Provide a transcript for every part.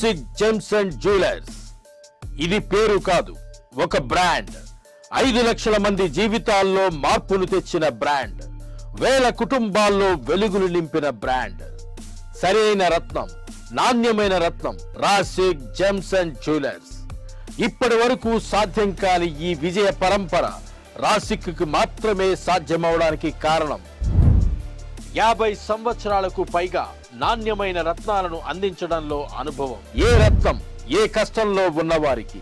రాసిక్ Gems and jewellers. ఇది పేరు కాదు, ఒక బ్రాండ్. 5 లక్షల మంది జీవితాల్లో మార్పును తెచ్చిన బ్రాండ్. వేల కుటుంబాల్లో వెలుగులు నింపిన బ్రాండ్. సరైన రత్నం, నాణ్యమైన రత్నం రాసిక్ జెమ్స్ అండ్ జ్యువెలర్స్. ఇప్పటి వరకు సాధ్యం కాని ఈ విజయ పరంపర రాసిక్ కు మాత్రమే సాధ్యమవడానికి కారణం 50 సంవత్సరాలకు పైగా నాణ్యమైన రత్నాలను అందించడంలో అనుభవం. ఏ రత్నం ఏ కష్టంలో ఉన్నవారికి,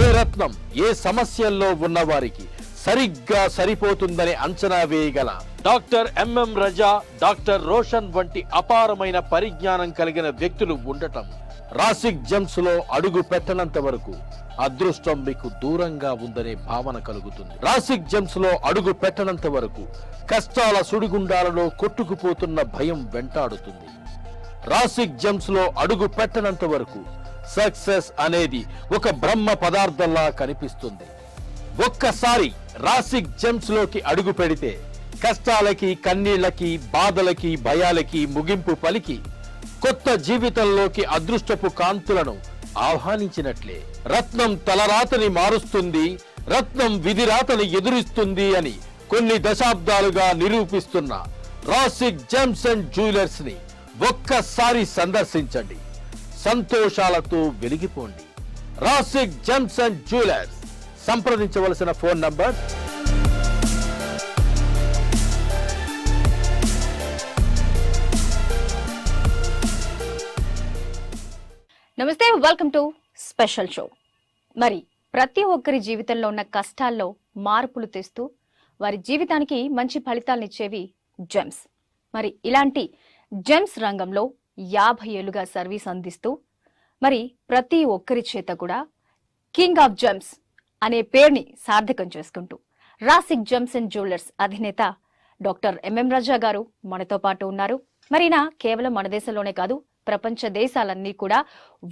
ఏ రత్నం ఏ సమస్యల్లో ఉన్నవారికి సరిగ్గా సరిపోతుందని అంచనా వేయగల డాక్టర్ ఎంఎం రజా, డాక్టర్ రోషన్ వంటి అపారమైన పరిజ్ఞానం కలిగిన వ్యక్తులు ఉండటం రాసిక్ జెమ్స్ లో అడుగు పెట్టనంత వరకు అదృష్టం మీకు దూరంగా ఉందనే భావన కలుగుతుంది. రాసిక్ జెమ్స్ లో అడుగు పెట్టనంత వరకు కష్టాల సుడిగుండాలలో కొట్టుకుపోతున్న భయం వెంటాడుతుంది. రాసిక్ జెమ్స్ లో అడుగు పెట్టనంత వరకు సక్సెస్ అనేది ఒక బ్రహ్మ పదార్థంలా కనిపిస్తుంది. ఒక్కసారి రాసిక్ జెమ్స్ లోకి అడుగు పెడితే కష్టాలకి, కన్నీళ్లకి, బాధలకి, భయాలకి ముగింపు పలికి కొత్త జీవితంలోకి అదృష్టపు కాంతులను ఆహ్వానించినట్లే. రత్నం తలరాతని మారుస్తుంది, రత్నం విధిరాతని ఎదురిస్తుంది అని కొన్ని దశాబ్దాలుగా నిరూపిస్తున్న రాసిక్ జెమ్స్ అండ్ జ్యువెలర్స్ ని ఒక్కసారి సందర్శించండి. సంతోషాలతో వెలిగిపోండి. రాసిక్ జెమ్స్ అండ్ జ్యువెలర్స్. సంప్రదించవలసిన ఫోన్ నంబర్ నమస్తే, వెల్కమ్ టు స్పెషల్ షో. మరి ప్రతి ఒక్కరి జీవితంలో ఉన్న కష్టాల్లో మార్పులు తెస్తూ వారి జీవితానికి మంచి ఫలితాలను ఇచ్చేవి జెమ్స్. మరి ఇలాంటి జెమ్స్ రంగంలో 50 ఏళ్లుగా సర్వీస్ అందిస్తూ మరి ప్రతి ఒక్కరి చేత కూడా కింగ్ ఆఫ్ జెమ్స్ అనే పేరుని సార్థకం చేసుకుంటూ రాసిక్ జెమ్స్ అండ్ జ్యువెలర్స్ అధినేత డాక్టర్ ఎంఎం రజా గారు మనతో పాటు ఉన్నారు. మరినా కేవలం మన దేశంలోనే కాదు, ప్రపంచ దేశాలన్నీ కూడా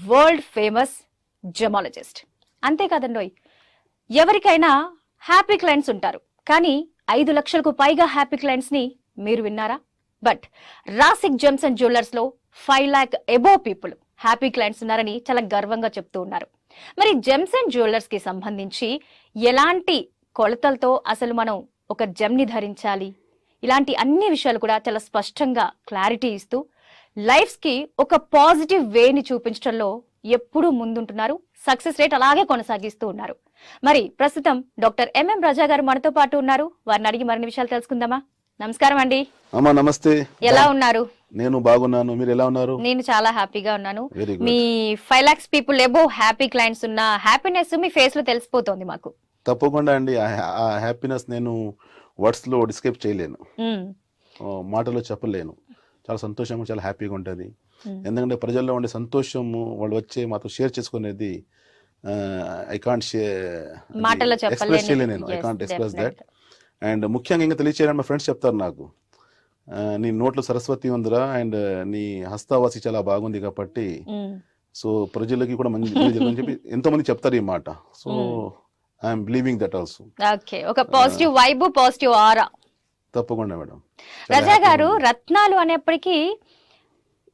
వరల్డ్ ఫేమస్ జెమాలజిస్ట్. అంతేకాదండోయ్, ఎవరికైనా హ్యాపీ క్లయింట్స్ ఉంటారు, కానీ 5 లక్షలకు పైగా హ్యాపీ క్లయింట్స్ ని మీరు విన్నారా? బట్ రాసిక్ జెమ్స్ అండ్ జ్యువెలర్స్ లో 5 lakh above people happy clients ఉన్నారని చాలా గర్వంగా చెప్తూ ఉన్నారు. మరి జెమ్స్ అండ్ జ్యువెలర్స్ కి సంబంధించి ఎలాంటి కొలతలతో అసలు మనం ఒక జెమ్ ని ధరించాలి, ఇలాంటి అన్ని విషయాలు కూడా చాలా స్పష్టంగా క్లారిటీ ఇస్తూ లైఫ్స్ కి ఒక పాజిటివ్ వేని చూపించడంలో ఎప్పుడూ ముందుంటున్నారు. సక్సెస్ రేట్ అలాగే కొనసాగిస్తూ ఉన్నారు. మరి ప్రస్తుతం డాక్టర్ ఎంఎం రజా గారు మనతో పాటు ఉన్నారు. వారిని అడిగి మరిన్ని విషయాలు తెలుసుకుందామా? నమస్కారం అండి. అమ్మా నమస్తే. ఎలా ఉన్నారు? నేను బాగున్నాను, మీరు ఎలా ఉన్నారు? నేను చాలా హ్యాపీగా ఉన్నాను. మీ 5 lakhs people above happy clients ఉన్న హ్యాపీనెస్ మీ ఫేస్ లో తెలిసిపోతుంది మాకు. తప్పకుండా అండి. ఆ హ్యాపీనెస్ నేను వర్డ్స్ లో డిస్క్రైబ్ చేయలేను, మాటలో చెప్పలేను. చాలా సంతోషంగా, చాలా హ్యాపీగా ఉంటుంది. ఎందుకంటే ప్రజల్లో ఉండే సంతోషము వాళ్ళు వచ్చే మాతో షేర్ చేసుకునేది ఐ కాంట్ ఎక్స్ప్రెస్ చేయలేను నేను. I can't express that. And ముఖ్యంగా ఇంకా తెలియచేయాలని మా ఫ్రెండ్స్ చెప్తారు నాకు, నీ నోట్లో సరస్వతి ఉందిరా అండ్ నీ హస్తావాసి చాలా బాగుంది కాబట్టి సో ప్రజలకి కూడా మంచి అని చెప్పి ఎంతో మంది చెప్తారు ఈ మాట. So I'm believing that also. Okay, ఒక పాజిటివ్ వైబ్, పాజిటివ్ ఆరా. తప్పకుండా మేడం. రజా గారు, రత్నాలు అనేప్పటికీ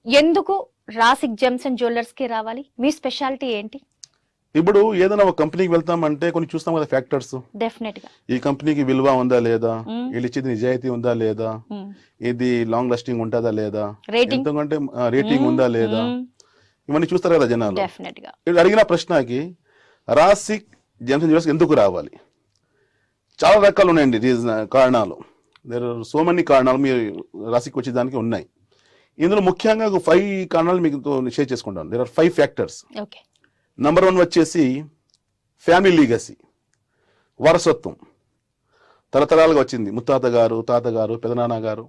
ఎందుకు రాసిక్ జెమ్స్ అండ్ జ్యువెలర్స్ కి రావాలి? మీ స్పెషాలిటీ ఏంటి? ఇప్పుడు ఏదైనా ఒక కంపెనీకి వెళ్తామంటే కొన్ని చూస్తాం కదా ఫ్యాక్టర్స్. డెఫినెట్ గా ఈ కంపెనీకి విలువ ఉందా లేదా, వీళ్ళు ఇచ్చేది నిజాయితీ ఉందా లేదా, ఇది లాంగ్ లాస్టింగ్ ఉంటుందా లేదా, ఎందుకంటే రేటింగ్ ఉందా లేదా, ఇవన్నీ చూస్తారు కదా జనాలు. డెఫినెట్ గా అడిగిన ప్రశ్నకి రాసిక్ జెమ్స్ అండ్ జ్యువెలర్స్ ఎందుకు రావాలి? చాలా రకాలు ఉన్నాయండి కారణాలు. దేర్ ఆర్ సో మెనీ కారణాలు మీరు రాసిక్ వచ్చేదానికి ఉన్నాయి. ఇందులో ముఖ్యంగా 5 కారణాలు మీకు షేర్ చేసుకుంటాను. There are 5 factors. నంబర్ 1 వచ్చేసి ఫ్యామిలీ లీగసీ, వారసత్వం. తరతరాలుగా వచ్చింది. ముత్తాత గారు, తాతగారు, పెదనాన్న గారు.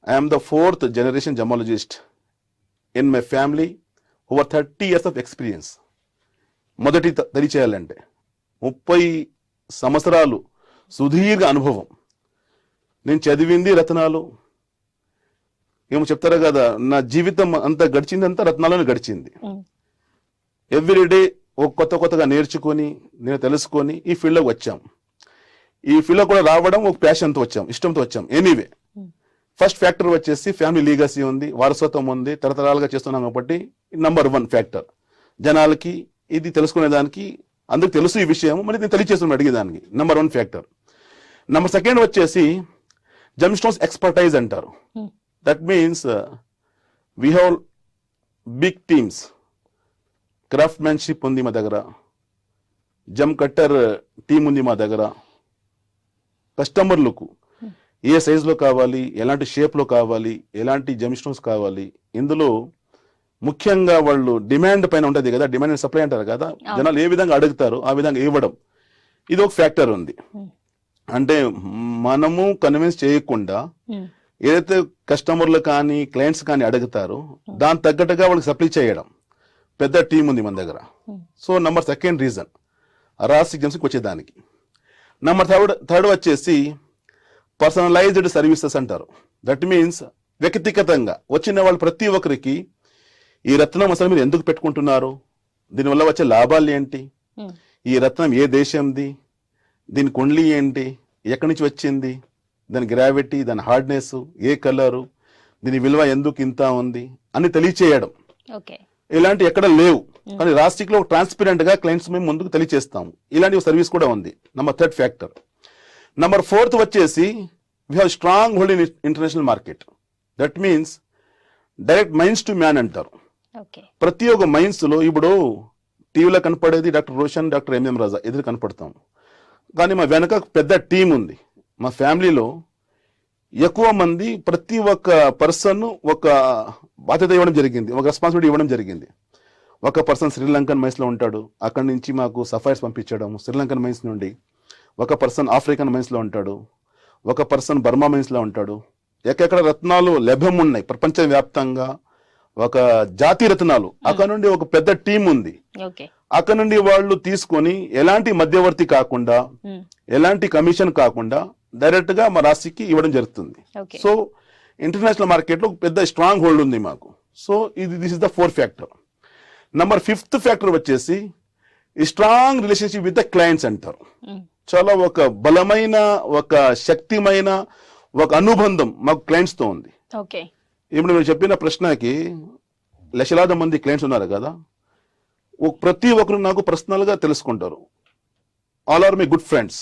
I'm the 4th generation gemmologist in my family, over 30 years of experience. మొదటి తెలియచేయాలంటే 30 సంవత్సరాలు సుదీర్ఘ అనుభవం. నేను చదివింది రత్నాలు. ఏమో చెప్తారా కదా, నా జీవితం అంతా గడిచిందంతా రత్నాలను గడిచింది. ఎవ్రీడే కొత్తగా నేర్చుకొని నేను తెలుసుకొని ఈ ఫీల్డ్లోకి వచ్చాం. ఈ ఫీల్డ్లో కూడా రావడం ఒక ప్యాషన్తో వచ్చాం, ఇష్టంతో వచ్చాం. ఎనీవే ఫస్ట్ ఫ్యాక్టర్ వచ్చేసి ఫ్యామిలీ లీగసీ ఉంది, వారసత్వం ఉంది, తరతరాలుగా చేస్తున్నాం కాబట్టి నంబర్ 1 ఫ్యాక్టర్. జనాలకి ఇది తెలుసుకునేదానికి అందరికి తెలుసు ఈ విషయం, మరి నేను తెలియచేస్తున్నాను అడిగేదానికి నంబర్ 1 ఫ్యాక్టర్. నంబర్ 2 వచ్చేసి జెమ్ స్టోన్స్ ఎక్స్పర్టైజ్ అంటారు. That means we have big teams, craftsmanship ఉంది మా దగ్గర, జమ్ కట్టర్ టీం ఉంది మా దగ్గర. కస్టమర్లకు ఏ సైజులో కావాలి, ఎలాంటి షేప్లో కావాలి, ఎలాంటి జెమ్ స్టోన్స్ కావాలి, ఇందులో ముఖ్యంగా వాళ్ళు డిమాండ్ పైన ఉంటుంది కదా, డిమాండ్ అండ్ సప్లై అంటారు కదా, జనాలు ఏ విధంగా అడుగుతారో ఆ విధంగా ఇవ్వడం, ఇది ఒక ఫ్యాక్టర్ ఉంది. అంటే మనము కన్విన్స్ చేయకుండా ఏదైతే కస్టమర్లు కానీ క్లయింట్స్ కానీ అడుగుతారో దాని తగ్గట్టుగా వాళ్ళకి సప్లై చేయడం, పెద్ద టీం ఉంది మన దగ్గర. సో నంబర్ 2 రీజన్ రాసిక్ జెమ్స్కి వచ్చేదానికి. నంబర్ 3 వచ్చేసి పర్సనలైజ్డ్ సర్వీసెస్ అంటారు. దట్ మీన్స్ వ్యక్తిగతంగా వచ్చిన వాళ్ళు ప్రతి ఒక్కరికి ఈ రత్నం అసలు మీరు ఎందుకు పెట్టుకుంటున్నారు, దీనివల్ల వచ్చే లాభాలు ఏంటి, ఈ రత్నం ఏ దేశంది, దీని కుండ్లీ ఏంటి, ఎక్కడి నుంచి వచ్చింది, దాని గ్రావిటీ, దాని హార్డ్నెస్, ఏ కలరు, దీని విలువ ఎందుకు ఇంత ఉంది అని తెలియచేయడం. ఇలాంటి ఎక్కడ లేవు, కానీ రాసిక్ లో ట్రాన్స్పరెంట్ గా క్లయింట్స్ మేము ముందుకు తెలియచేస్తాము. ఇలాంటి సర్వీస్ కూడా ఉంది. Number 3 factor. నంబర్ 4 వచ్చేసి we have strong hold in international market. That means direct mines to man అంటారు. ప్రతి ఒక్క మైన్స్ లో ఇప్పుడు టీవీలో కనపడేది doctor Roshan, doctor MM Raja ఎదురు కనపడతాం, కానీ మా వెనక పెద్ద టీం ఉంది. మా ఫ్యామిలీలో ఎక్కువ మంది, ప్రతి ఒక్క పర్సన్ ఒక బాధ్యత ఇవ్వడం జరిగింది, ఒక రెస్పాన్సిబిలిటీ ఇవ్వడం జరిగింది. ఒక పర్సన్ శ్రీలంకన్ మైన్స్ లో ఉంటాడు, అక్కడి నుంచి మాకు సఫైర్స్ పంపించడం శ్రీలంకన్ మైన్స్ నుండి. ఒక పర్సన్ ఆఫ్రికన్ మైన్స్ లో ఉంటాడు, ఒక పర్సన్ బర్మా మైన్స్ లో ఉంటాడు. ఎక్కడెక్కడ రత్నాలు లభ్యం ఉన్నాయి ప్రపంచవ్యాప్తంగా, ఒక జాతి రత్నాలు, అక్కడ నుండి ఒక పెద్ద టీం ఉంది. అక్కడ నుండి వాళ్ళు తీసుకొని ఎలాంటి మధ్యవర్తి కాకుండా, ఎలాంటి కమిషన్ కాకుండా డైరెక్ట్ గా మా రాశికి ఇవ్వడం జరుగుతుంది. సో ఇంటర్నేషనల్ మార్కెట్ లో పెద్ద స్ట్రాంగ్ హోల్డ్ ఉంది మాకు. So this is the 4th factor. Number 5th factor వచ్చేసి strong relationship with the clients అంటారు. చాలా ఒక బలమైన, ఒక శక్తిమైన ఒక అనుబంధం మాకు క్లయింట్స్ తో ఉంది. ఇప్పుడు మీరు చెప్పిన ప్రశ్నకి లక్షలాది మంది క్లయింట్స్ ఉన్నారు కదా, ప్రతి ఒక్కరు నాకు పర్సనల్ గా తెలుసుకుంటారు. All are my good friends.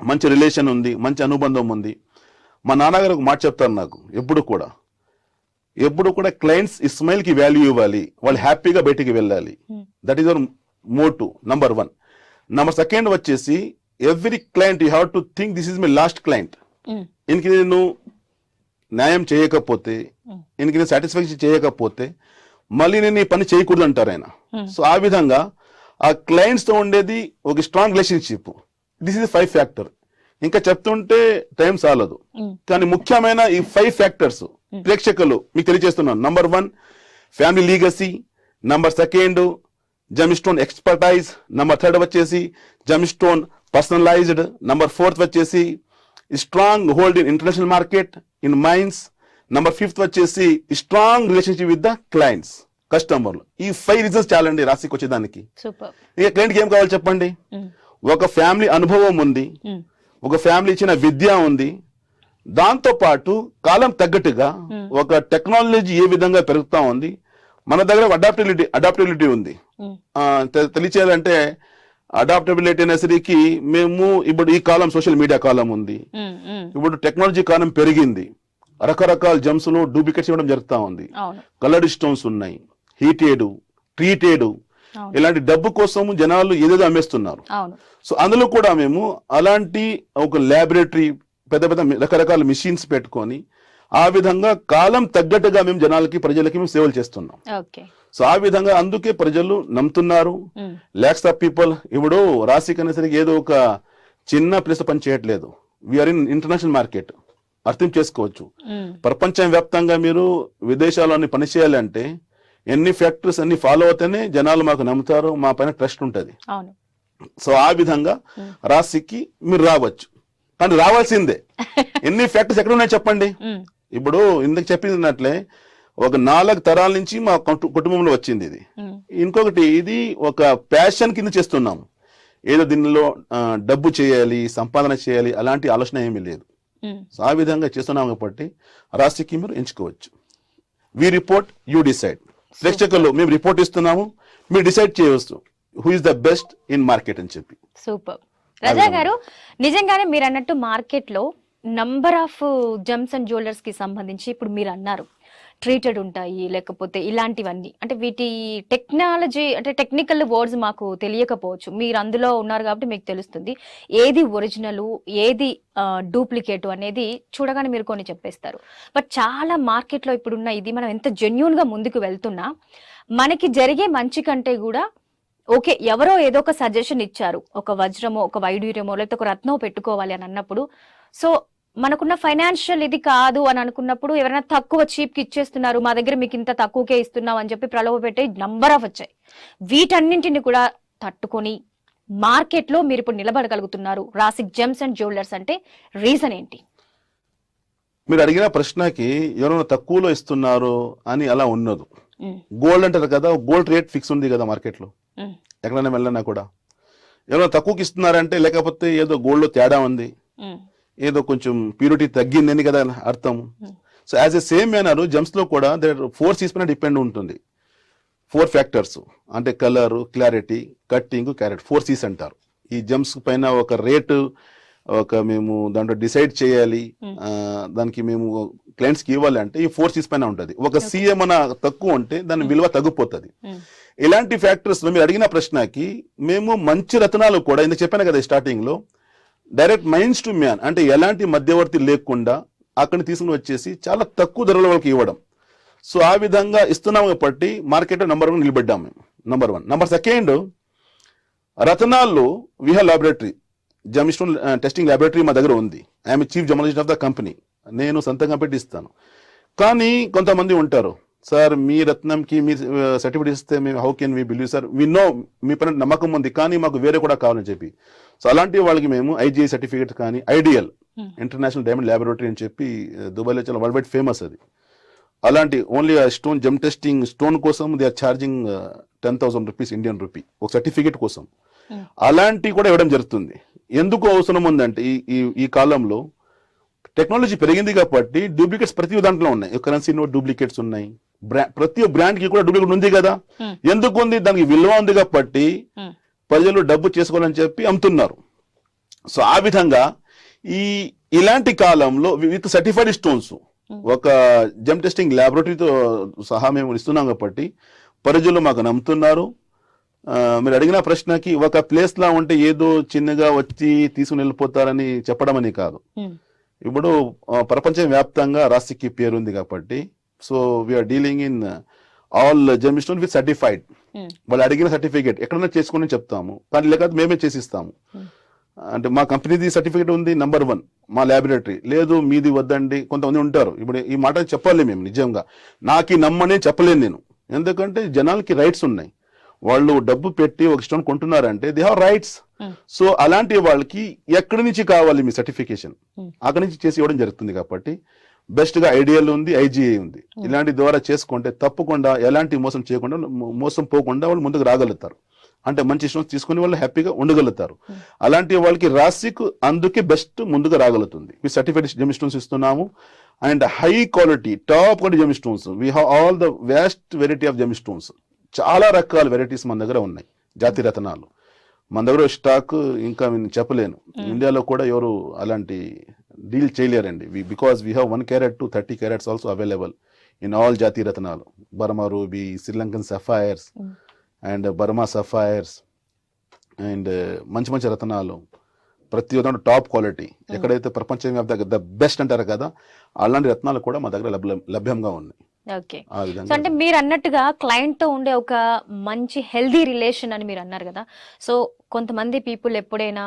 మంచి రిలేషన్ ఉంది, మంచి అనుబంధం ఉంది. మా నాన్నగారు ఒక మాట చెప్తారు నాకు ఎప్పుడు కూడా క్లయింట్స్ ఇస్మాయిల్ కి వాల్యూ ఇవ్వాలి, వాళ్ళు హ్యాపీగా బయటికి వెళ్ళాలి. That is our motto number 1. Number 2 వచ్చేసి every client you have to think this is my last client. ఇంక నేను న్యాయం చేయకపోతే, ఇంక నేను సాటిస్ఫాక్షన్ చేయకపోతే మళ్ళీ నేను ఈ పని చేయకూడదు అంటారు ఆయన. సో ఆ విధంగా ఆ క్లయింట్స్ తో ఉండేది ఒక strong relationship. This is 5 factor. ఇంకా చెప్తుంటే టైం చాలదు, కానీ ముఖ్యమైన ఈ 5 ఫ్యాక్టర్స్ ప్రేక్షకులు మీకు తెలియజేస్తున్నాను. Number 1 family legacy, number 2 gem stone expertise, number 3 వచ్చేసి జెమ్ స్టోన్ పర్సనలైజ్డ్, నంబర్ 4 వచ్చేసి strong hold in international market in mines, number 5 వచ్చేసి strong relationship with the clients, కస్టమర్లు. ఈ 5 రీజన్స్ చాలండి రాశికి వచ్చేదానికి. ఇక క్లయింట్కి ఏం కావాలి చెప్పండి? ఒక ఫ్యామిలీ అనుభవం ఉంది, ఒక ఫ్యామిలీ ఇచ్చిన విద్య ఉంది, దాంతో పాటు కాలం తగ్గట్టుగా ఒక టెక్నాలజీ ఏ విధంగా పెరుగుతా ఉంది, మన దగ్గర అడాప్టబిలిటీ ఉంది. తెలియచేయాలంటే అడాప్టబిలిటీ అనేసరికి మేము ఇప్పుడు ఈ కాలం సోషల్ మీడియా కాలం ఉంది, ఇప్పుడు టెక్నాలజీ కాలం పెరిగింది, రకరకాల జమ్స్ లో డూప్లికేట్స్ ఇవ్వడం జరుగుతా ఉంది. కలర్డ్ స్టోన్స్ ఉన్నాయి, హీటెడ్, ట్రీటెడ్, ఇలాంటి డబ్బు కోసం జనాలు ఏదేదో అమ్మేస్తున్నారు. సో అందులో కూడా మేము అలాంటి ఒక ల్యాబొరేటరీ, పెద్ద పెద్ద రకరకాల మిషన్స్ పెట్టుకొని ఆ విధంగా కాలం తగ్గట్టుగా మేము జనాలకి, ప్రజలకి మేము సేవలు చేస్తున్నాం. సో ఆ విధంగా అందుకే ప్రజలు నమ్ముతున్నారు. లాక్స్ ఆఫ్ పీపుల్ ఇప్పుడు రాశిక్ అనేసరికి ఏదో ఒక చిన్న ప్లేస్ పని చేయట్లేదు. We are in international market. అర్థం చేసుకోవచ్చు, ప్రపంచం వ్యాప్తంగా మీరు విదేశాలని పనిచేయాలంటే ఎన్ని ఫ్యాక్టరీస్ అన్ని ఫాలో అవుతేనే జనాలు మాకు నమ్ముతారు, మా పైన ట్రస్ట్ ఉంటుంది. సో ఆ విధంగా రాశికి మీరు రావచ్చు, కానీ రావాల్సిందే. ఎన్ని ఫ్యాక్టరీస్ ఎక్కడ ఉన్నాయి చెప్పండి? ఇప్పుడు ఇందుకు చెప్పినట్లే ఒక 4 తరాల నుంచి మా కుటుంబంలో వచ్చింది ఇది. ఇంకొకటి, ఇది ఒక ప్యాషన్ కింద చేస్తున్నాము. ఏదో దీనిలో డబ్బు చేయాలి, సంపాదన చేయాలి అలాంటి ఆలోచన ఏమీ లేదు. సో ఆ విధంగా చేస్తున్నాం కాబట్టి రాశికి మీరు ఎంచుకోవచ్చు. వి రిపోర్ట్, యూ డిసైడ్. ప్రేక్షకులు మేము రిపోర్ట్ ఇస్తున్నాము, మీరు డిసైడ్ చేయవచ్చు who is the best in market అని చెప్పి. సూపర్. రజా గారు, నిజంగానే మీరు అన్నట్టు మార్కెట్ లో number of gems and jewellers కి సంబంధించి ఇప్పుడు మీరు అన్నారు ట్రీటెడ్ ఉంటాయి, లేకపోతే ఇలాంటివన్నీ, అంటే వీటి టెక్నాలజీ అంటే టెక్నికల్ వర్డ్స్ మాకు తెలియకపోవచ్చు, మీరు అందులో ఉన్నారు కాబట్టి మీకు తెలుస్తుంది ఏది ఒరిజినల్ ఏది డూప్లికేట్ అనేది చూడగానే మీరు కొన్ని చెప్పేస్తారు. బట్ చాలా మార్కెట్లో ఇప్పుడున్న ఇది మనం ఎంత జెన్యూన్ గా ముందుకు వెళ్తున్నా మనకి జరిగే మంచి కంటే కూడా ఓకే ఎవరో ఏదో ఒక సజెషన్ ఇచ్చారు, ఒక వజ్రమో ఒక వైడూర్యమో లేకపోతే ఒక రత్నమో పెట్టుకోవాలి అని అన్నప్పుడు, సో మనకున్న ఫైనాన్షియల్ ఇది కాదు అని అనుకున్నప్పుడు ఎవరైనా తక్కువ చీప్ కి ఇచ్చేస్తున్నారు, మా దగ్గర మీకు ఇంత తక్కువకే ఇస్తున్నాం అని చెప్పి ప్రలోభ పెట్టే నంబర్ ఆఫ్ వచ్చాయి. వీటన్నింటిని కూడా తట్టుకొని మార్కెట్ లో మీరు ఇప్పుడు నిలబడగలుగుతున్నారు రాసిక్ జెమ్స్ అండ్ జ్యువెలర్స్ అంటే రీజన్ ఏంటి? మీరు అడిగిన ప్రశ్నకి ఎవరైనా తక్కువలో ఇస్తున్నారు అని అలా ఉన్నది. గోల్డ్ అంటారు కదా, గోల్డ్ రేట్ ఫిక్స్ ఉంది కదా మార్కెట్ లో, ఎక్కడైనా వెళ్ళినా కూడా ఎవరైనా తక్కువకి ఇస్తున్నారంటే లేకపోతే ఏదో గోల్డ్ లో తేడా ఉంది, ఏదో కొంచెం ప్యూరిటీ తగ్గిందని కదా అర్థం. So as a same manner gems లో కూడా దేర్ 4 C's పైన డిపెండ్ ఉంటుంది. 4 ఫ్యాక్టర్స్ అంటే colour, clarity, cutting, carrot, 4 C's అంటారు. ఈ జెమ్స్ పైన ఒక రేటు మేము దాంట్లో డిసైడ్ చేయాలి, దానికి మేము క్లయింట్స్ కి ఇవ్వాలి అంటే ఈ 4 C's పైన ఉంటుంది. ఒక సి ఏమైనా తక్కువ ఉంటే దాని విలువ తగ్గిపోతుంది. ఇలాంటి ఫ్యాక్టర్స్ మీరు అడిగిన ప్రశ్నకి మేము మంచి రత్నాలు కూడా ఇంత చెప్పాను కదా స్టార్టింగ్ లో, డైరెక్ట్ మైన్స్ టు మ్యాన్ అంటే ఎలాంటి మధ్యవర్తి లేకుండా అక్కడిని తీసుకుని వచ్చేసి చాలా తక్కువ ధరల వాళ్ళకి ఇవ్వడం. సో ఆ విధంగా ఇస్తున్నాం కాబట్టి మార్కెట్ నెంబర్ 1 నిలబడ్డాం మేము. నెంబర్ 1. నెంబర్ 2, రతనాల్లో we have laboratory, gem stone testing laboratory మా దగ్గర ఉంది. I'm chief journalist of the company, నేను సొంతంగా పెట్టి ఇస్తాను. కానీ కొంతమంది ఉంటారు, సార్ మీ రత్నంకి మీ సర్టిఫికేట్ ఇస్తే మేము how can we believe sir, we know మీ పైన నమ్మకం ఉంది కానీ మాకు వేరే కూడా కావాలని చెప్పి. సో అలాంటి వాళ్ళకి మేము ఐజీఐ సర్టిఫికేట్ కానీ ఐడియల్ ఇంటర్నేషనల్ డైమండ్ ల్యాబొరేటరీ అని చెప్పి దుబాయ్లో చాలా వరల్డ్ వైడ్ ఫేమస్ అది. అలాంటి only stone gem testing stone కోసం they are charging 10,000 rupees Indian rupee ఒక సర్టిఫికేట్ కోసం. అలాంటి కూడా ఇవ్వడం జరుగుతుంది. ఎందుకు అవసరం ఉందంటే ఈ కాలంలో టెక్నాలజీ పెరిగింది కాబట్టి డూప్లికేట్స్ ప్రతి దాంట్లో ఉన్నాయి. కరెన్సీ నోట్ డూప్లికేట్స్ ఉన్నాయి, ప్రతి బ్రాండ్ కి కూడా డూప్లికేట్ ఉంది కదా. ఎందుకు ఉంది? దానికి విలువ ఉంది కాబట్టి ప్రజలు డబ్బు చేసుకోవాలని చెప్పి అమ్ముతున్నారు. సో ఆ విధంగా ఇలాంటి కాలంలో విత్ సర్టిఫైడ్ స్టోన్స్ ఒక జెమ్ టెస్టింగ్ ల్యాబొరేటరీతో సహా మేము ఇస్తున్నాం కాబట్టి ప్రజలు మాకు నమ్ముతున్నారు. మీరు అడిగిన ప్రశ్నకి ఒక ప్లేస్ లా ఉంటే ఏదో చిన్నగా వచ్చి తీసుకుని వెళ్ళిపోతారని చెప్పడం అని కాదు. ఇప్పుడు ప్రపంచ వ్యాప్తంగా రాశికి పేరుంది కాబట్టి so we are dealing in all gem stone with certified. వాళ్ళు అడిగిన సర్టిఫికేట్ ఎక్కడైనా చేసుకుని చెప్తాము, కానీ లేకపోతే మేమే చేసిస్తాము. అంటే మా కంపెనీది సర్టిఫికేట్ ఉంది నెంబర్ 1, మా ల్యాబొరేటరీ లేదు మీది వద్దండి. కొంతమంది ఉంటారు, ఇప్పుడు ఈ మాట చెప్పాలి మేము నిజంగా, నాకు నమ్మనే చెప్పలేను నేను. ఎందుకంటే జనాలకి రైట్స్ ఉన్నాయి, వాళ్ళు డబ్బు పెట్టి ఒక స్టోన్ కొంటున్నారంటే దే హావ్ రైట్స్. సో అలాంటి వాళ్ళకి ఎక్కడి నుంచి కావాలి మీ సర్టిఫికేషన్, అక్కడి నుంచి చేసి ఇవ్వడం జరుగుతుంది. కాబట్టి బెస్ట్ గా ఐడియల్ ఉంది, ఐజీఐ ఉంది. ఇలాంటి ద్వారా చేసుకుంటే తప్పకుండా ఎలాంటి మోసం చేయకుండా మోసం పోకుండా వాళ్ళు ముందుకు రాగలుగుతారు. అంటే మంచి స్టోన్స్ తీసుకుని వాళ్ళు హ్యాపీగా ఉండగలుగుతారు. అలాంటి వాళ్ళకి రాసిక్ అందుకే బెస్ట్ ముందుగా రాగలుగుతుంది. మీ సర్టిఫైడ్ జెమ్ స్టోన్స్ ఇస్తున్నాము and high quality top quality gem stones. We have all the waste variety of gem stones. చాలా రకాల వెరైటీస్ మన దగ్గర ఉన్నాయి, జాతి రత్నాలు. మన దగ్గర స్టాక్ ఇంకా నేను చెప్పలేను. ఇండియాలో కూడా ఎవరు అలాంటి డీల్ చేయలేరండి. Because we have 1 carat to 30 carats also available in all జాతి రత్నాలు. Burma ruby, Sri Lankan sapphires and Burma sapphires and మంచి మంచి రత్నాలు ప్రతి ఒక్క టాప్ క్వాలిటీ. ఎక్కడైతే ప్రపంచవ్యాప్తంగా ద బెస్ట్ అంటారు కదా, అలాంటి రత్నాలు కూడా మా దగ్గర లభ్యంగా ఉన్నాయి. ఓకే. సో అంటే మీరు అన్నట్టుగా క్లయింట్ తో ఉండే ఒక మంచి హెల్దీ రిలేషన్ అని మీరు అన్నారు కదా. సో కొంతమంది పీపుల్ ఎప్పుడైనా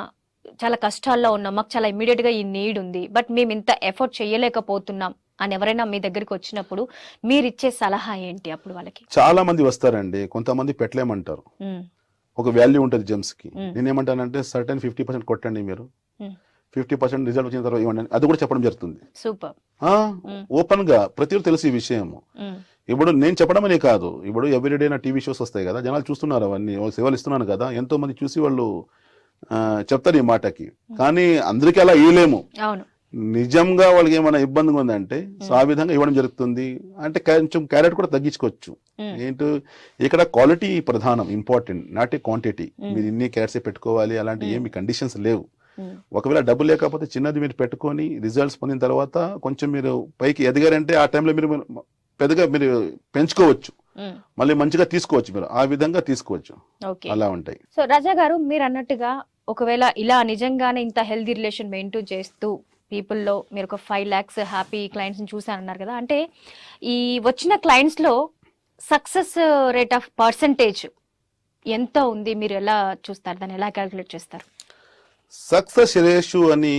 చాలా కష్టాల్లో ఉన్నాం, మాకు చాలా ఇమీడియట్ గా ఈ నీడ్ ఉంది, బట్ మేము ఇంత ఎఫర్ట్ చేయలేకపోతున్నాం అని ఎవరైనా మీ దగ్గరికి వచ్చినప్పుడు మీరు ఇచ్చే సలహా ఏంటి అప్పుడు వాళ్ళకి? చాలా మంది వస్తారండి, కొంతమంది పెట్టలేమంటారు. ఒక వాల్యూ ఉంటుంది జెమ్స్ కి. నేనేమంటానంటే సర్టెన్ 50% కొట్టండి, మీరు 50% రిజల్ట్ వచ్చిన తర్వాత ఇవ్వండి, అది కూడా చెప్పడం జరుగుతుంది. సూపర్. ఓపెన్ గా ప్రతి ఒక్కరు తెలిసి విషయము. ఇప్పుడు నేను చెప్పడం అనే కాదు, ఇప్పుడు ఎవ్రీడే నా టీవీ షోస్ వస్తాయి కదా, జనాలు చూస్తున్నారు, అవన్నీ సేవలు ఇస్తున్నాను కదా, ఎంతో మంది చూసి వాళ్ళు చెప్తారు ఈ మాటకి. కానీ అందరికీ అలా ఇవ్వలేము. నిజంగా వాళ్ళకి ఏమైనా ఇబ్బందిగా ఉందంటే సో ఆ విధంగా ఇవ్వడం జరుగుతుంది. అంటే కొంచెం క్యారెట్ కూడా తగ్గించుకోవచ్చు. ఏంటో ఇక్కడ క్వాలిటీ ప్రధానం, ఇంపార్టెంట్, నాట్ ఏ క్వాంటిటీ. మీరు ఇన్ని క్యారెట్స్ పెట్టుకోవాలి అలాంటి ఏమి కండిషన్స్ లేవు. ఒకవేళ డబ్బు లేకపోతే చిన్నది మీరు పెట్టుకొని రిజల్ట్స్ పొందిన తర్వాత కొంచెం మీరు పైకి ఎదిగారంటే ఆ టైంలో మీరు పెద్దగా మీరు పెంచుకోవచ్చు, మళ్ళీ మంచిగా తీసుకోవచ్చు, మీరు ఆ విధంగా తీసుకోవచ్చు. అలా ఉంటాయి. సో రాజా గారు, మీరు అన్నట్టుగా ఒకవేళ ఇలా నిజంగానే ఇంత హెల్దీ రిలేషన్ మెయింటైన్ చేస్తూ పీపుల్లో మీరు ఒక 5 lakhs హ్యాపీ క్లయింట్స్ని చూసానన్నారు కదా, అంటే ఈ వచ్చిన క్లయింట్స్లో సక్సెస్ రేట్ ఆఫ్ పర్సంటేజ్ ఎంత ఉంది? మీరు ఎలా చూస్తారు, దాన్ని ఎలా క్యాలిక్యులేట్ చేస్తారు? సక్సెస్ రేషియో అని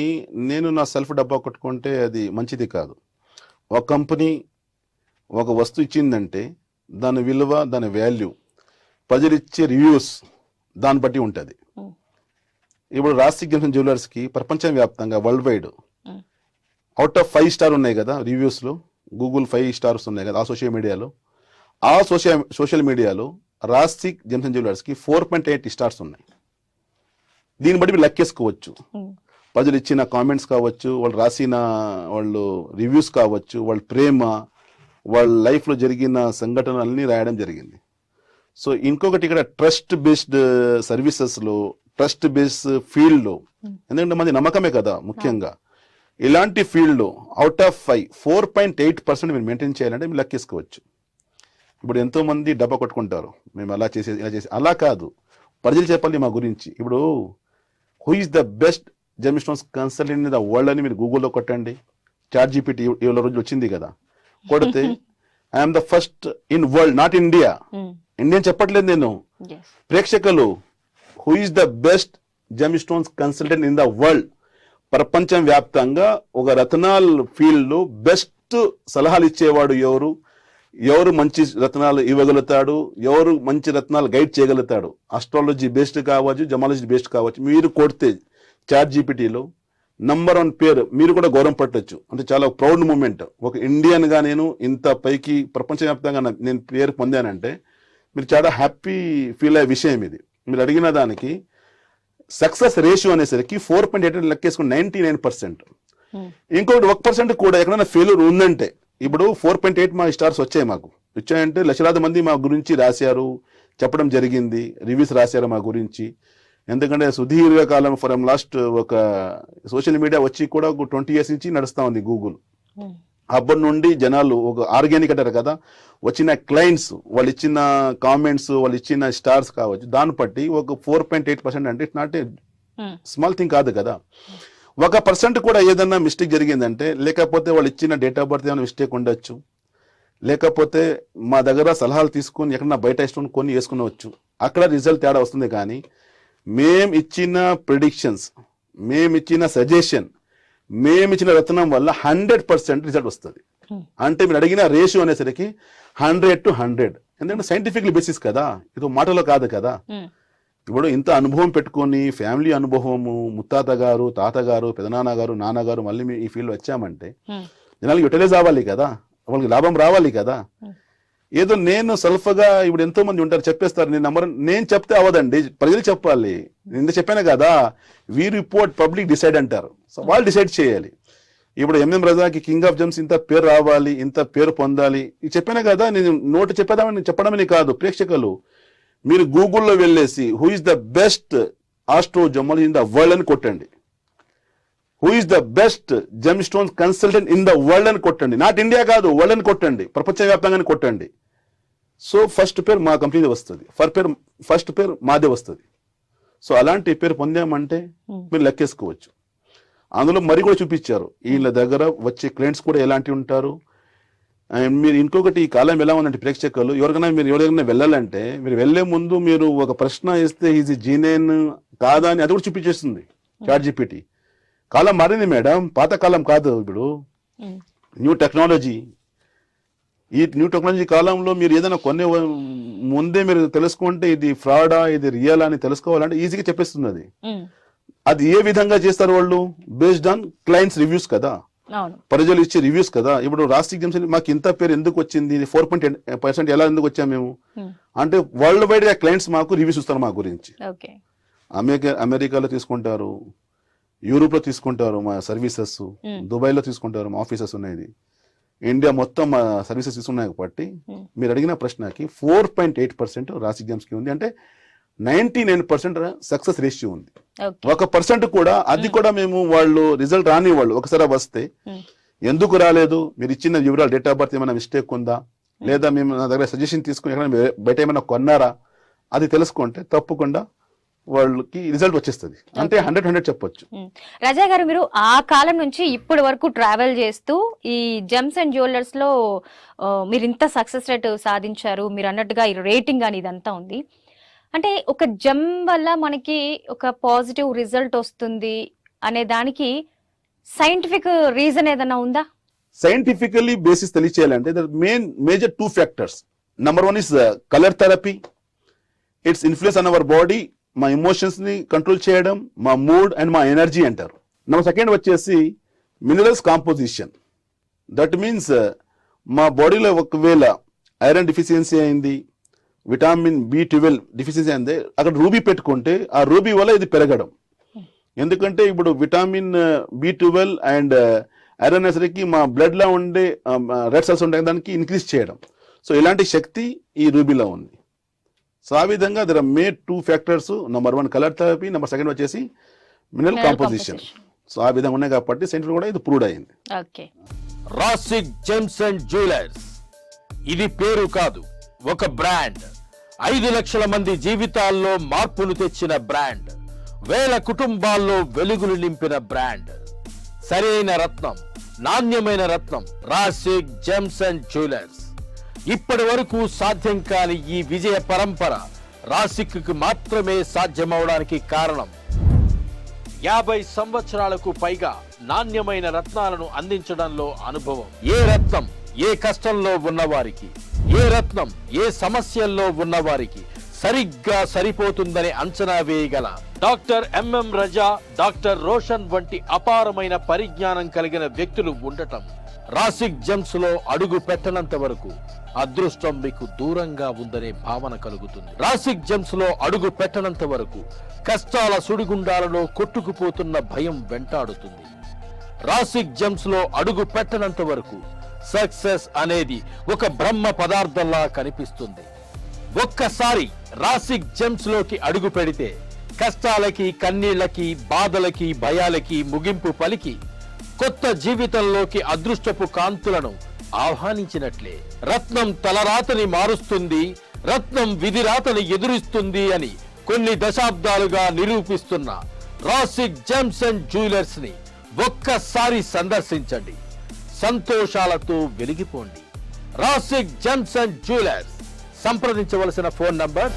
నేను నా సెల్ఫ్ డబ్బా కొట్టుకుంటే అది మంచిది కాదు. ఒక కంపెనీ ఒక వస్తువు ఇచ్చిందంటే దాని విలువ, దాని వాల్యూ, ప్రజలు ఇచ్చే రివ్యూస్ దాన్ని బట్టి ఉంటుంది. ఇప్పుడు రాశి జంక్షన్ జ్యువెలర్స్కి ప్రపంచవ్యాప్తంగా world wide out of 5 star ఉన్నాయి కదా రివ్యూస్లో, గూగుల్ 5 స్టార్స్ ఉన్నాయి కదా ఆ సోషల్ మీడియాలో రాశి జంక్షన్ జ్యువెలర్స్కి 4.8 స్టార్స్ ఉన్నాయి. దీన్ని బట్టి మీరు లెక్కేసుకోవచ్చు. ప్రజలు ఇచ్చిన కామెంట్స్ కావచ్చు, వాళ్ళు రాసిన వాళ్ళు రివ్యూస్ కావచ్చు, వాళ్ళ ప్రేమ, వాళ్ళ లైఫ్లో జరిగిన సంఘటనలన్నీ రాయడం జరిగింది. సో ఇంకొకటి ఇక్కడ ట్రస్ట్ బేస్డ్ సర్వీసెస్లో, ట్రస్ట్ బేస్డ్ ఫీల్డ్లో, ఎందుకంటే మంది నమ్మకమే కదా ముఖ్యంగా, ఇలాంటి ఫీల్డ్లో అవుట్ ఆఫ్ 5 4.8% మీరు మెయింటైన్ చేయాలంటే మీరు లెక్కేసుకోవచ్చు. ఇప్పుడు ఎంతో మంది డబ్బా కొట్టుకుంటారు, మేము అలా చేసేది ఇలా చేసి, అలా కాదు, ప్రజలు చెప్పాలి మా గురించి. ఇప్పుడు who is the best gem stones consultant in the world అని మీరు గూగుల్లో కొట్టండి. చాట్ జీపీటీ ఇవాళ రోజు వచ్చింది కదా, కొడితే I'm the first in world, not India, Indian చెప్పట్లేదు నేను, ప్రేక్షకులు, who is the best gem stones consultant in the world, ప్రపంచం వ్యాప్తంగా ఒక రత్నాల్ ఫీల్డ్ లో బెస్ట్ సలహాలు ఇచ్చేవాడు ఎవరు, ఎవరు మంచి రత్నాలు ఇవ్వగలుగుతాడు, ఎవరు మంచి రత్నాలు గైడ్ చేయగలుగుతాడు, ఆస్ట్రాలజీ బేస్డ్ కావచ్చు, జమాలజీ బేస్డ్ కావచ్చు, మీరు కొడితే చాట్ జీపీటీలో నంబర్ 1 పేరు, మీరు కూడా గౌరవం పట్టొచ్చు. అంటే చాలా ప్రౌడ్ మూమెంట్. ఒక ఇండియన్ గా నేను ఇంత పైకి ప్రపంచవ్యాప్తంగా నేను పేరు పొందానంటే మీరు చాలా హ్యాపీ ఫీల్ అయ్యే విషయం ఇది. మీరు అడిగిన దానికి సక్సెస్ రేషియో అనేసరికి 4.8 లెక్కేసుకుని 99%. ఇంకొకటి 1% కూడా ఎక్కడైనా ఫెయిల్యూర్ ఉందంటే, ఇప్పుడు 4.8 మా స్టార్స్ వచ్చాయంటే లక్షలాది మంది మా గురించి రాశారు, చెప్పడం జరిగింది, రివ్యూస్ రాశారు మా గురించి. ఎందుకంటే సుదీర్ఘకాలం ఫ్రమ్ లాస్ట్ ఒక సోషల్ మీడియా వచ్చి కూడా 20 years నుంచి నడుస్తూ ఉంది గూగుల్. అప్పటి నుండి జనాలు ఒక ఆర్గానిక్ అంటారు కదా, వచ్చిన క్లయింట్స్, వాళ్ళు ఇచ్చిన కామెంట్స్, వాళ్ళు ఇచ్చిన స్టార్స్ కావచ్చు, దాన్ని బట్టి ఒక 4.8% అంటే it's not a small thing కాదు కదా. 1% కూడా ఏదన్నా మిస్టేక్ జరిగిందంటే, లేకపోతే వాళ్ళు ఇచ్చిన డేట్ ఆఫ్ బర్త్ ఏమైనా మిస్టేక్ ఉండొచ్చు, లేకపోతే మా దగ్గర సలహాలు తీసుకొని ఎక్కడన్నా బయట ఇష్టం కొని వేసుకునవచ్చు, అక్కడ రిజల్ట్ తేడా వస్తుంది. కానీ మేం ఇచ్చిన ప్రిడిక్షన్స్, మేమిచ్చిన సజెషన్, మేమిచ్చిన రత్నం వల్ల 100% రిజల్ట్ వస్తుంది. అంటే మీరు అడిగిన రేషియో అనేసరికి 100 to 100. ఎందుకంటే సైంటిఫిక్ బేసిస్ కదా, ఇది మాటలో కాదు కదా. ఇప్పుడు ఇంత అనుభవం పెట్టుకొని, ఫ్యామిలీ అనుభవము, ముత్తాత గారు, తాతగారు, పెదనాన్న గారు, నాన్నగారు, మళ్ళీ ఈ ఫీల్డ్ వచ్చామంటే జనాలకు యూటిలైజ్ అవ్వాలి కదా, వాళ్ళకి లాభం రావాలి కదా. ఏదో నేను సెల్ఫ్గా, ఇప్పుడు ఎంతో మంది ఉంటారు చెప్పేస్తారు, నేను చెప్తే అవ్వదండి, ప్రజలు చెప్పాలి. నేను చెప్పాను కదా, వీ రిపోర్ట్ పబ్లిక్ డిసైడ్ అంటారు. సో వాళ్ళు డిసైడ్ చేయాలి. ఇప్పుడు ఎంఎం రజాకి కింగ్ ఆఫ్ జెమ్స్ ఇంత పేరు రావాలి, ఇంత పేరు పొందాలి, ఇది చెప్పాను కదా. నేను నోటు చెప్పడమని కాదు, ప్రేక్షకులు మీరు గూగుల్లో వెళ్ళేసి who is the best astro gemology in the world అని కొట్టండి, who is the best gem stones consultant in the world అని కొట్టండి. నాట్ ఇండియా కాదు, వరల్డ్ అని కొట్టండి, ప్రపంచవ్యాప్తంగా కొట్టండి. సో ఫస్ట్ పేరు మా కంపెనీదే వస్తుంది, ఫస్ట్ పేరు మాదే వస్తుంది. సో అలాంటి పేరు పొందామంటే మీరు లెక్కేసుకోవచ్చు. అందులో మరి కూడా చూపించారు, వీళ్ళ దగ్గర వచ్చే క్లయింట్స్ కూడా ఎలాంటి ఉంటారు. మీరు ఇంకొకటి, ఈ కాలం ఎలా ఉందంటే ప్రేక్షకులు, ఎవరికైనా వెళ్ళాలంటే మీరు వెళ్లే ముందు మీరు ఒక ప్రశ్న ఇస్తే ఈజీ జీనేన్ కాదా అని అది కూడా చూపించేస్తుంది చాట్ జీపీటీ. కాలం మారింది మేడం, పాత కాలం కాదు. ఇప్పుడు న్యూ టెక్నాలజీ, ఈ న్యూ టెక్నాలజీ కాలంలో మీరు ఏదైనా కొనే ముందే మీరు తెలుసుకుంటే ఇది ఫ్రాడా, ఇది రియల్ అని తెలుసుకోవాలంటే ఈజీగా చెప్పేస్తుంది. అది ఏ విధంగా చేస్తారు వాళ్ళు, బేస్డ్ ఆన్ క్లయింట్స్ రివ్యూస్ కదా, ప్రజలు ఇచ్చే రివ్యూస్ కదా. ఇప్పుడు రాశి జంక్షన్ మాకు ఇంత పేరు ఎందుకు వచ్చింది, 4.8% ఎలా ఎందుకు వచ్చాము మేము అంటే, వరల్డ్ వైడ్ గా క్లయింట్స్ మాకు రివ్యూస్ ఇస్తారు మా గురించి. అమెరికాలో తీసుకుంటారు, యూరోప్ లో తీసుకుంటారు మా సర్వీసెస్, దుబాయ్ లో తీసుకుంటారు మా ఆఫీసెస్ ఉన్నాయి, ఇండియా మొత్తం మా సర్వీసెస్ తీసుకున్నాయి కాబట్టి మీరు అడిగిన ప్రశ్నకి 4.8% రాసిక్ జెమ్స్ కి ఉంది. అంటే 99% సక్సెస్ రేషియో ఉంది. 1% కూడా అది కూడా మేము వాళ్ళు రిజల్ట్ రాని వాళ్ళు ఒకసారి వస్తే ఎందుకు రాలేదు, మీరు ఇచ్చిన వివరాలు డేట్ ఆఫ్ బర్త్ ఏమైనా మిస్టేక్ ఉందా, లేదా మేము నా దగ్గర సజెషన్ తీసుకుని ఎక్కడ బయట ఏమైనా కొన్నారా, అది తెలుసుకుంటే తప్పకుండా వాళ్ళకి రిజల్ట్ వచ్చేస్తుంది. అంటే 100 చెప్పొచ్చు. రాజా గారు, మీరు ఆ కాలం నుంచి ఇప్పటి వరకు ట్రావెల్ చేస్తూ ఈ జెమ్స్ అండ్ జ్యువెలర్స్ లో మీరు ఇంత సక్సెస్ రేట్ సాధించారు, మీరు అన్నట్టుగా ఈ రేటింగ్ అని ఇదంతా ఉంది. అంటే ఒక జెమ్ వల్ల మనకి ఒక పాజిటివ్ రిజల్ట్ వస్తుంది అనే దానికి సైంటిఫిక్ రీజన్ ఏదైనా ఉందా? సైంటిఫికల్లీ బేసిస్ తెలియచేయాలంటే major 2 factors. Number 1 is colour therapy. It's influence on our body, మా ఎమోషన్స్ ని కంట్రోల్ చేయడం, మా మూడ్ అండ్ మా ఎనర్జీ అంటారు. నెంబర్ 2 వచ్చేసి మినరల్స్ కాంపోజిషన్. దట్ మీన్స్ మా బాడీలో ఒకవేళ ఐరన్ డిఫిషియన్సీ అయింది, విటామిన్ B12 డిఫిషియన్సీ అయింది, అక్కడ రూబీ పెట్టుకుంటే ఆ రూబీ వల్ల ఇది పెరగడం. ఎందుకంటే ఇప్పుడు విటామిన్ B12 అండ్ ఐరన్ అనేసరికి మా బ్లడ్ లో ఉండే రెడ్ సెల్స్ ఉంటాయి, దానికి ఇంక్రీజ్ చేయడం. సో ఇలాంటి శక్తి ఈ రూబీలో ఉంది. సో ఆ విధంగా there are made 2 factors. Number 1 colour therapy, number 2 వచ్చేసి మినరల్ కాంపోజిషన్. సో ఆ విధంగా ఉన్నాయి కాబట్టి సైంటిఫిక్ కూడా ఇది ప్రూవ్ అయింది. ఓకే. రాసిక్ జెమ్స్ అండ్ జ్యువెలర్స్ ఇది పేరు కాదు, ఒక బ్రాండ్. 5 లక్షల మంది జీవితాల్లో మార్పును తెచ్చిన బ్రాండ్, వేల కుటుంబాల్లో వెలుగులు నింపిన బ్రాండ్. సరైన రత్నం, నాణ్యమైన రత్నం రాసిక్ జెమ్స్ అండ్ జ్యువెలర్స్. ఇప్పటి వరకు సాధ్యం కాని ఈ విజయ పరంపర రాసిక్ కు మాత్రమే సాధ్యమవడానికి కారణం 50 సంవత్సరాలకు పైగా నాణ్యమైన రత్నాలను అందించడంలో అనుభవం. ఏ రత్నం ఏ కష్టంలో ఉన్నవారికి, ఏ రత్నం ఏ సమస్యల్లో ఉన్నవారికి సరిగ్గా సరిపోతుందని అంచనా వేయగల డాక్టర్ ఎంఎం రజా, డాక్టర్ రోషన్ వంటి అపారమైన పరిజ్ఞానం కలిగిన వ్యక్తులు ఉండటం రాసిక్ జెమ్స్ లో అడుగు పెట్టనంత వరకు అదృష్టం మీకు దూరంగా ఉందనే భావన కలుగుతుంది. రాసిక్ జెమ్స్ లో అడుగు పెట్టనంత వరకు కష్టాల సుడిగుండాలలో కొట్టుకుపోతున్న భయం వెంటాడుతుంది. రాసిక్ జెమ్స్ లో అడుగు పెట్టనంత వరకు సక్సెస్ అనేది ఒక బ్రహ్మ పదార్థంలా కనిపిస్తుంది. ఒక్కసారి రాసిక్ జెమ్స్ లోకి అడుగు పెడితే కష్టాలకి, కన్నీళ్లకి, బాధలకి, భయాలకి ముగింపు పలికి కొత్త జీవితంలోకి అదృష్టపు కాంతులను ఆహ్వానించినట్లే. రత్నం తలరాతని మారుస్తుంది, రత్నం విధిరాతని ఎదురిస్తుంది అని కొన్ని దశాబ్దాలుగా నిరూపిస్తున్న రాసిక్ జెమ్స్ అండ్ జ్యువెలర్స్ ని ఒక్కసారి సందర్శించండి, సంతోషాలతో వెలిగిపోండి. రాసిక్ జెమ్స్ అండ్ జ్యువెలర్స్. సంప్రదించవలసిన ఫోన్ నంబర్